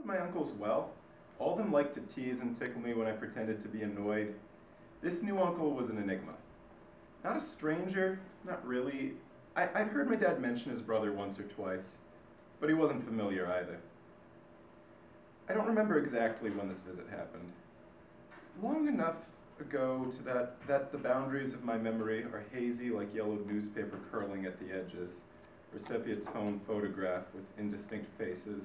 my uncles well. All of them liked to tease and tickle me when I pretended to be annoyed. This new uncle was an enigma. Not a stranger, not really. I'd heard my dad mention his brother once or twice, but he wasn't familiar either. I don't remember exactly when this visit happened. Long enough ago to that the boundaries of my memory are hazy like yellowed newspaper curling at the edges, or sepia-tone photograph with indistinct faces.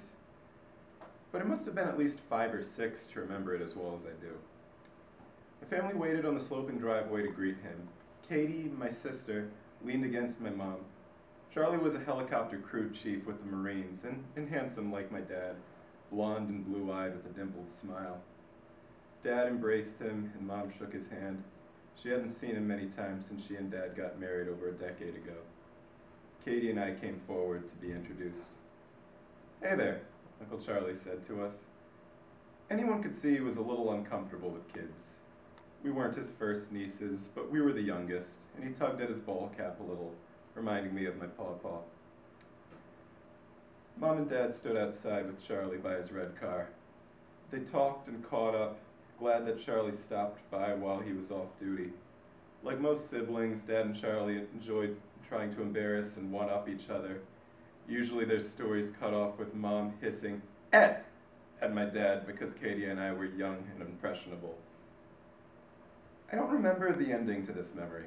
But it must have been at least 5 or 6 to remember it as well as I do. The family waited on the sloping driveway to greet him. Katie, my sister, leaned against my mom. Charlie was a helicopter crew chief with the Marines, and handsome like my dad, blonde and blue-eyed with a dimpled smile. Dad embraced him, and Mom shook his hand. She hadn't seen him many times since she and Dad got married over a decade ago. Katie and I came forward to be introduced. "Hey there," Uncle Charlie said to us. Anyone could see he was a little uncomfortable with kids. We weren't his first nieces, but we were the youngest, and he tugged at his ball cap a little, reminding me of my pawpaw. Mom and Dad stood outside with Charlie by his red car. They talked and caught up, glad that Charlie stopped by while he was off duty. Like most siblings, Dad and Charlie enjoyed trying to embarrass and one-up each other. Usually their stories cut off with Mom hissing, "Ed!" at my dad because Katie and I were young and impressionable. I don't remember the ending to this memory.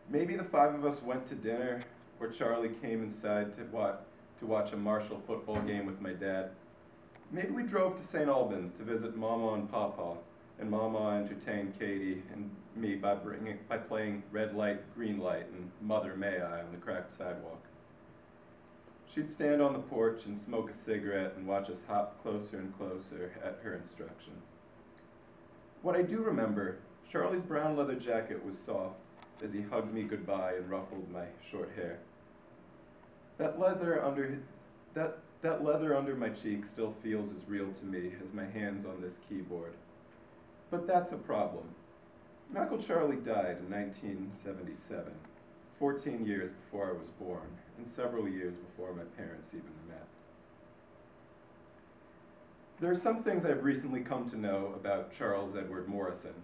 Maybe the 5 of us went to dinner, or Charlie came inside to watch a Marshall football game with my dad. Maybe we drove to St. Albans to visit Mama and Papa, and Mama entertained Katie and me by playing red light, green light, and Mother May I on the cracked sidewalk. She'd stand on the porch and smoke a cigarette and watch us hop closer and closer at her instruction. What I do remember, Charlie's brown leather jacket was soft as he hugged me goodbye and ruffled my short hair. That leather under my cheek still feels as real to me as my hands on this keyboard. But that's a problem. My Uncle Charlie died in 1977, 14 years before I was born, and several years before my parents even met. There are some things I've recently come to know about Charles Edward Morrison.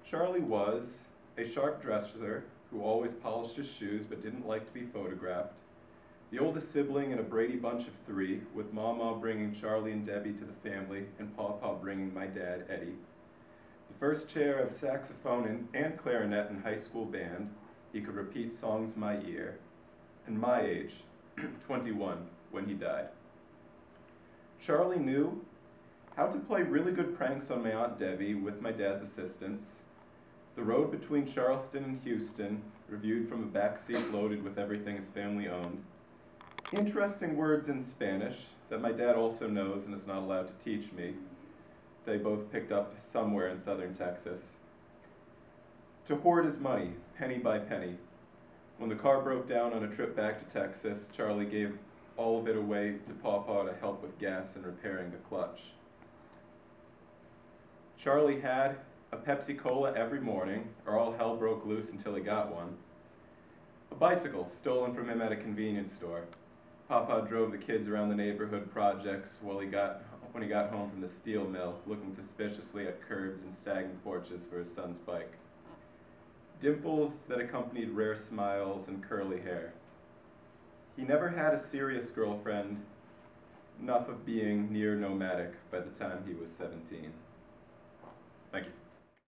Charlie was a sharp dresser who always polished his shoes but didn't like to be photographed, the oldest sibling in a Brady bunch of 3, with Mama bringing Charlie and Debbie to the family and Pawpaw bringing my dad, Eddie. The first chair of saxophone and clarinet in high school band, he could repeat songs my ear, and my age, 21, when he died. Charlie knew how to play really good pranks on my Aunt Debbie with my dad's assistance, the road between Charleston and Houston, reviewed from a back seat loaded with everything his family owned, interesting words in Spanish that my dad also knows and is not allowed to teach me. They both picked up somewhere in southern Texas. To hoard his money, penny by penny. When the car broke down on a trip back to Texas, Charlie gave all of it away to Pawpaw to help with gas and repairing the clutch. Charlie had a Pepsi-Cola every morning, or all hell broke loose until he got one. A bicycle stolen from him at a convenience store. Papa drove the kids around the neighborhood projects when he got home from the steel mill, looking suspiciously at curbs and sagging porches for his son's bike. Dimples that accompanied rare smiles and curly hair. He never had a serious girlfriend, enough of being near nomadic by the time he was 17. Thank you.